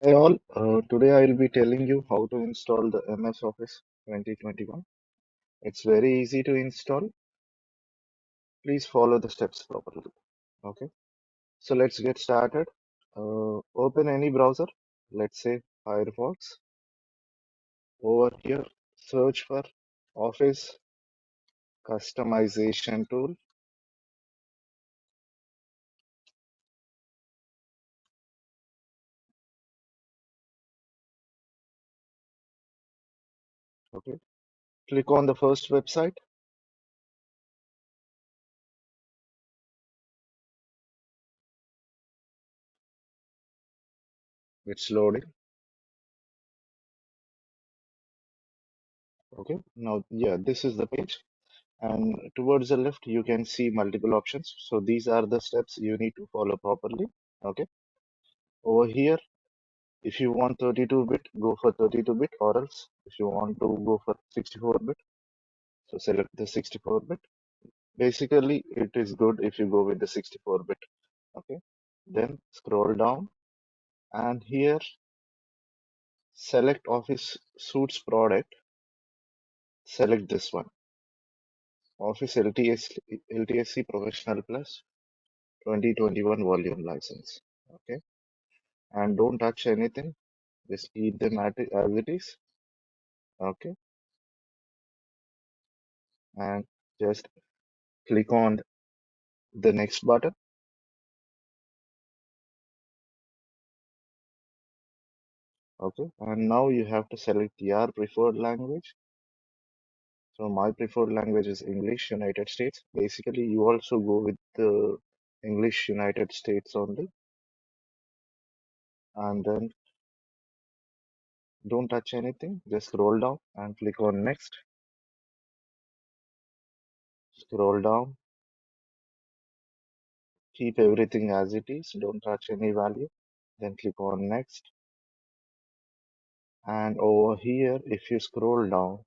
Hey all, today I will be telling you how to install the MS Office 2021. It's very easy to install. Please follow the steps properly. Okay, so let's get started. Open any browser, let's say Firefox. Over here, search for Office Customization Tool. Okay, click on the first website. It's loading. Okay, now, yeah, this is the page. And towards the left, you can see multiple options. So these are the steps you need to follow properly. Okay. Over here, if you want 32-bit, go for 32-bit, or else if you want to go for 64-bit, so select the 64-bit. Basically, it is good if you go with the 64-bit. Okay. Then scroll down, and here select Office Suites product. Select this one, Office LTSC Professional Plus 2021 volume license. Okay. And don't touch anything. Just keep them as it is. Okay. And just click on the next button. Okay. And now you have to select your preferred language. So my preferred language is English United States. Basically, you also go with the English United States only. And then don't touch anything. Just scroll down and click on next. Scroll down. Keep everything as it is. Don't touch any value. Then click on next. And over here, if you scroll down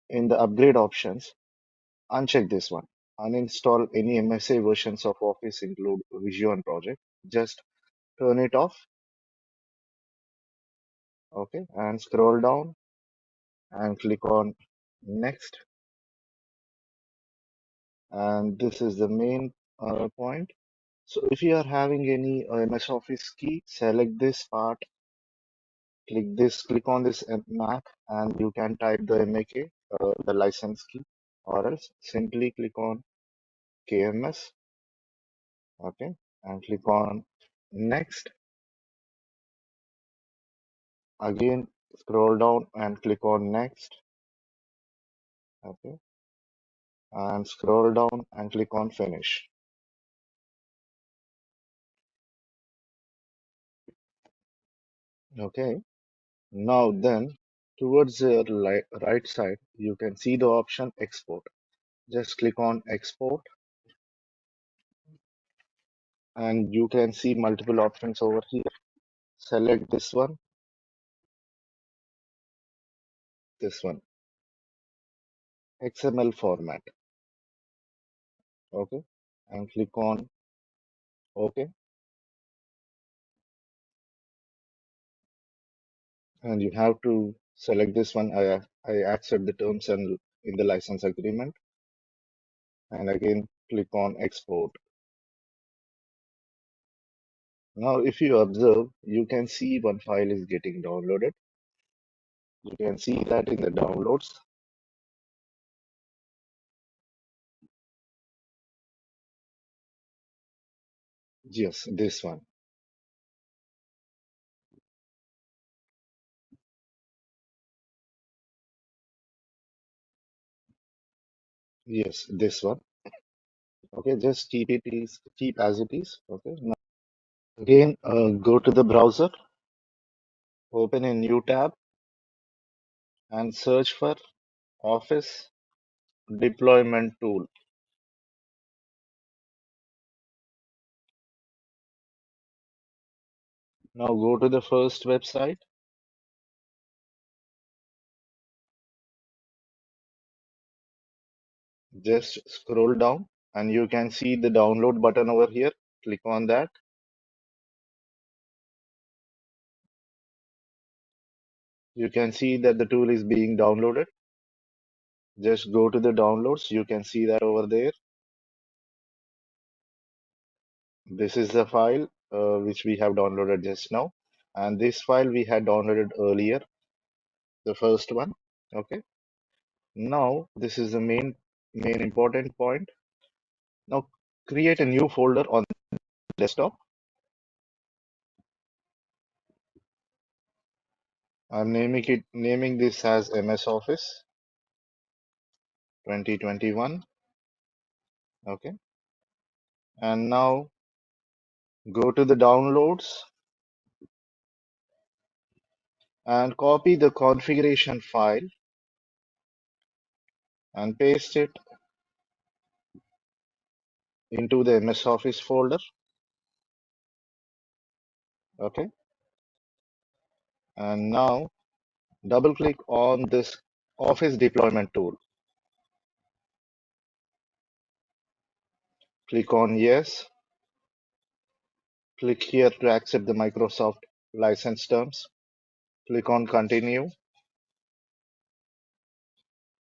in the upgrade options, uncheck this one. Uninstall any MSA versions of Office include Vision project. Just turn it off. Okay. And scroll down and click on next. And this is the main point. So if you are having any MS Office key, select this part, click on this Mac, and you can type the MAK, the license key, or else simply click on KMS. Okay. And click on next. Again, scroll down and click on next. Okay. And scroll down and click on finish. Okay. Now then, towards the right side, you can see the option export. Just click on export and you can see multiple options over here. Select this one, XML format. Okay. And click on OK. And you have to select this one. I accept the terms and in the license agreement. And again, click on export. Now, if you observe, you can see one file is getting downloaded. You can see that in the downloads. Yes, this one. Yes, this one. Okay, just keep as it is. Okay. Now, again, go to the browser, open a new tab, and search for Office Deployment Tool. Now go to the first website. Just scroll down, and you can see the download button over here. Click on that. You can see that the tool is being downloaded. Just go to the downloads. You can see that over there. This is the file which we have downloaded just now. And this file we had downloaded earlier, the first one. Okay. Now this is the main important point. Now create a new folder on desktop. I'm naming this as MS Office 2021. Okay. And now go to the downloads and copy the configuration file and paste it into the MS Office folder. Okay. And now double click on this Office deployment tool. Click on yes. Click here to accept the Microsoft license terms. Click on continue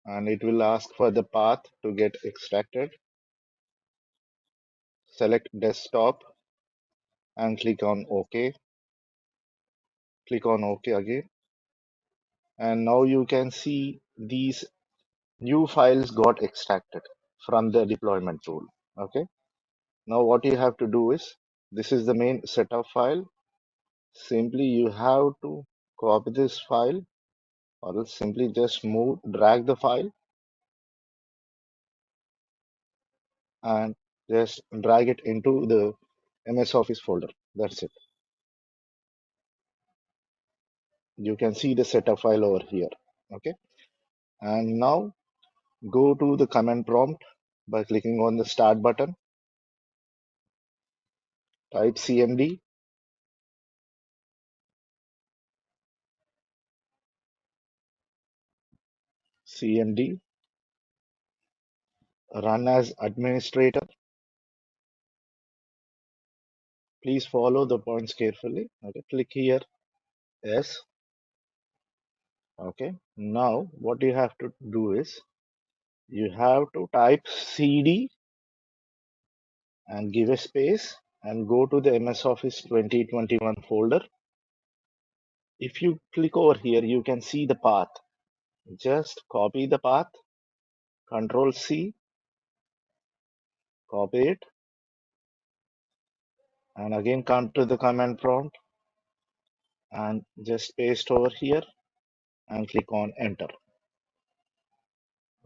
and it will ask for the path to get extracted. Select desktop and click on OK. Click on OK again. And now you can see these new files got extracted from the deployment tool. Okay. Now what you have to do is, this is the main setup file. Simply you have to copy this file or else simply just drag the file and just drag it into the MS Office folder. That's it. You can see the setup file over here. Okay. And now go to the command prompt by clicking on the start button. Type cmd run as administrator. Please follow the points carefully. Okay. Click here. Yes. Okay. Now what you have to do is, you have to type cd and give a space and go to the MS Office 2021 folder. If you click over here, you can see the path. Just copy the path, Control C, copy it, and again come to the command prompt and just paste over here and click on enter.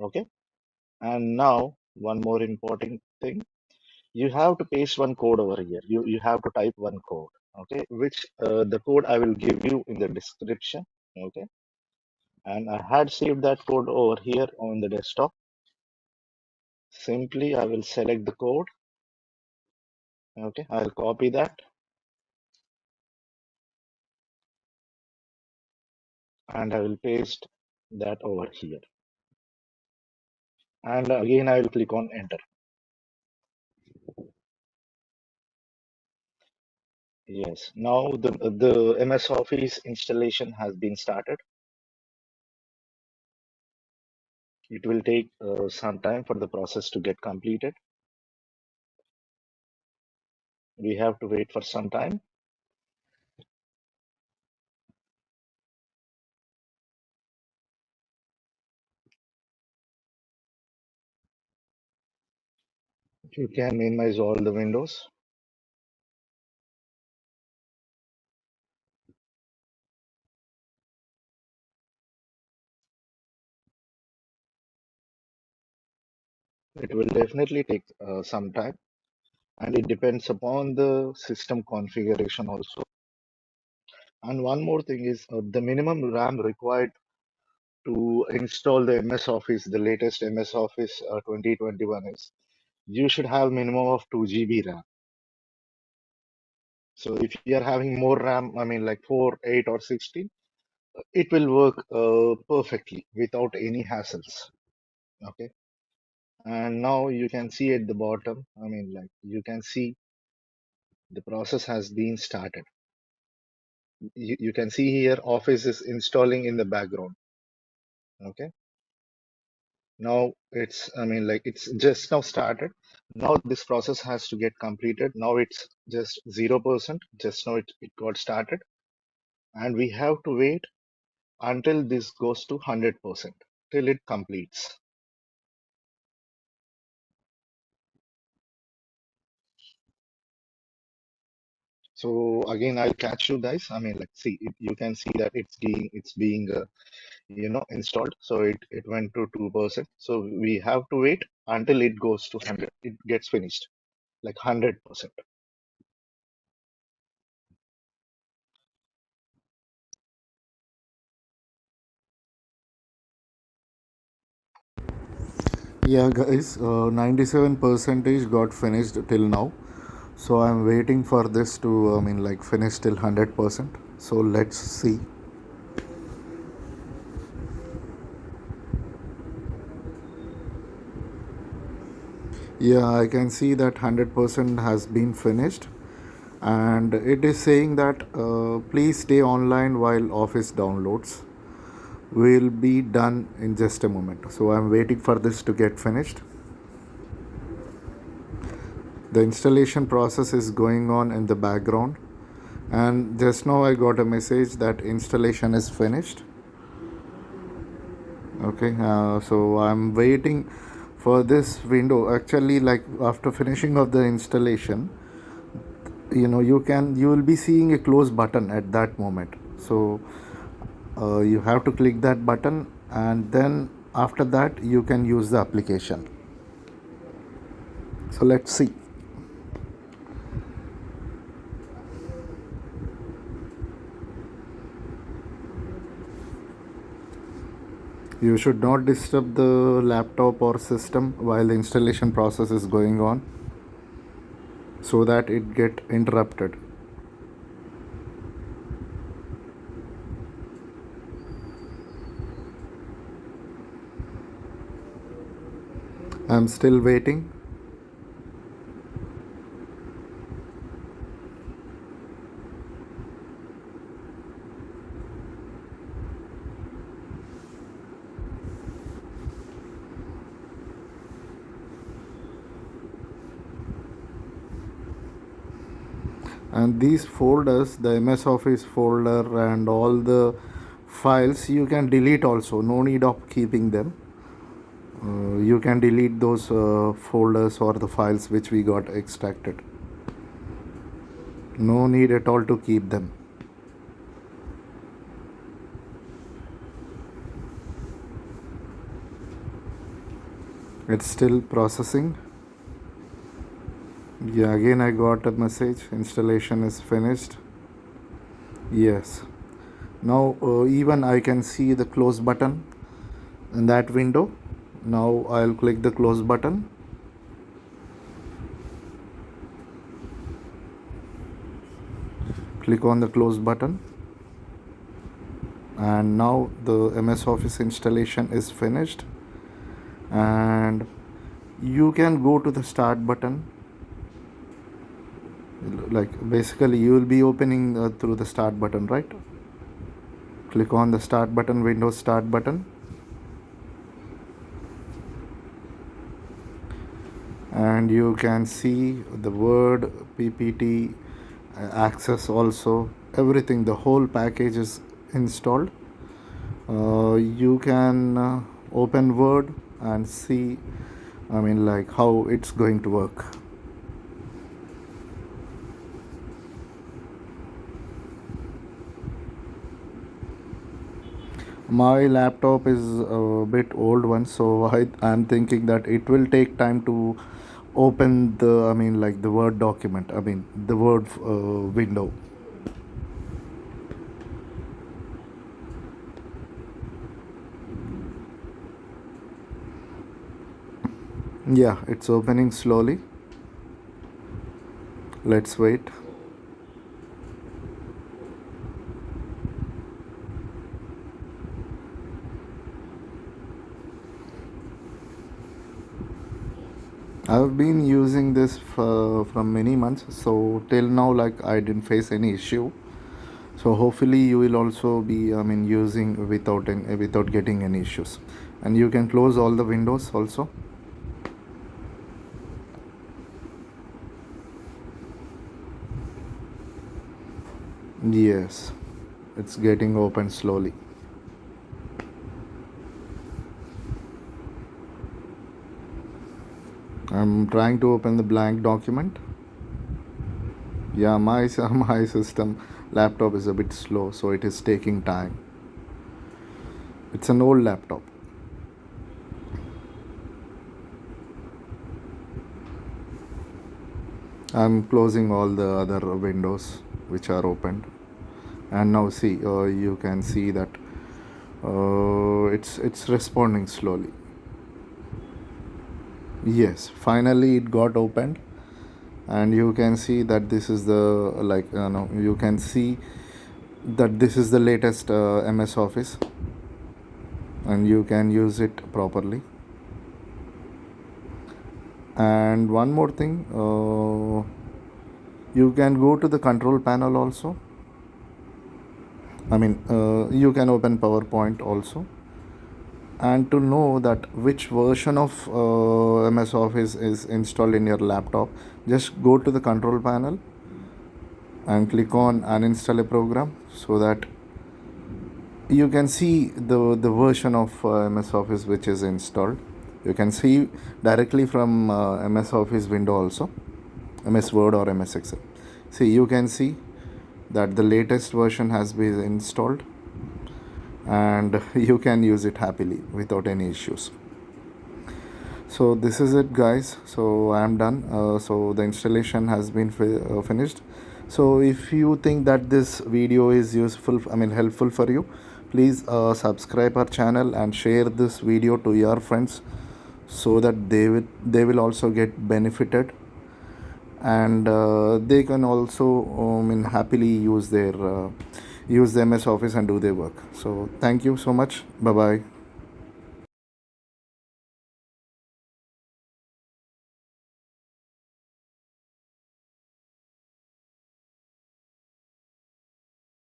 Okay. And now one more important thing, you have to paste one code over here. You have to type one code. Okay, which the code I will give you in the description. Okay. And I had saved that code over here on the desktop. Simply I will select the code. Okay, I'll copy that and I will paste that over here. And again I will click on enter. Yes, now the MS Office installation has been started. It will take some time for the process to get completed. We have to wait for some time. You can minimize all the windows. It will definitely take some time, and it depends upon the system configuration also. And one more thing is the minimum RAM required to install the MS Office, the latest MS Office 2021 is, you should have minimum of 2 GB RAM. So if you are having more RAM, I mean like 4, 8 or 16, it will work perfectly without any hassles. Okay. And now you can see at the bottom, I mean like you can see the process has been started. you can see here Office is installing in the background. Okay. Now it's just now started. Now this process has to get completed. Now it's just 0%. Just now it got started. And we have to wait until this goes to 100%, till it completes. So again, I'll catch you guys. See, you can see that it's being installed. So it went to 2%. So we have to wait until it goes to 100. It gets finished, like 100%. Yeah, guys, 97 percentage got finished till now. So I'm waiting for this to, finish till 100%. So let's see. Yeah, I can see that 100% has been finished. And it is saying that please stay online while Office downloads. Will be done in just a moment. So I'm waiting for this to get finished. The installation process is going on in the background. And just now I got a message that installation is finished. Okay, so I'm waiting for this window. Actually, like after finishing of the installation, you will be seeing a close button at that moment. So you have to click that button, and then after that you can use the application. So let's see. You should not disturb the laptop or system while the installation process is going on, so that it get interrupted. I'm still waiting. And these folders, the MS Office folder and all the files, you can delete also. No need of keeping them. You can delete those folders or the files which we got extracted. No need at all to keep them. It's still processing. Yeah, again I got a message, installation is finished. Yes, now even I can see the close button in that window. Now I'll click the close button. Click on the close button, and now the MS Office installation is finished. And you can go to the start button. Like basically you will be opening through the start button, right? Click on the start button, Windows start button, and you can see the Word, PPT, Access also, everything, the whole package is installed. You can open Word and see, how it's going to work. My laptop is a bit old one, so I'm thinking that it will take time to open the Word document, the Word window. Yeah, it's opening slowly. Let's wait. I've been using this from many months, so till now, like I didn't face any issue. So hopefully you will also be using without getting any issues. And you can close all the windows also. Yes, it's getting open slowly. I'm trying to open the blank document. Yeah, my my system laptop is a bit slow, so it is taking time. It's an old laptop. I'm closing all the other windows which are opened, and now see, you can see that it's responding slowly. Yes, finally it got opened, and you can see that this is the, like, you can see that this is the latest MS Office, and you can use it properly. And one more thing, you can go to the control panel also. You can open PowerPoint also. And to know that which version of MS Office is installed in your laptop, just go to the control panel and click on uninstall a program, so that you can see the version of MS Office which is installed. You can see directly from MS Office window also, MS Word or MS Excel. See, you can see that the latest version has been installed, and you can use it happily without any issues. So this is it, guys. So I am done. So the installation has been finished. So if you think that this video is useful, helpful for you, please subscribe our channel and share this video to your friends, so that they will also get benefited, and they can also happily use the MS Office and do their work. So thank you so much. Bye bye.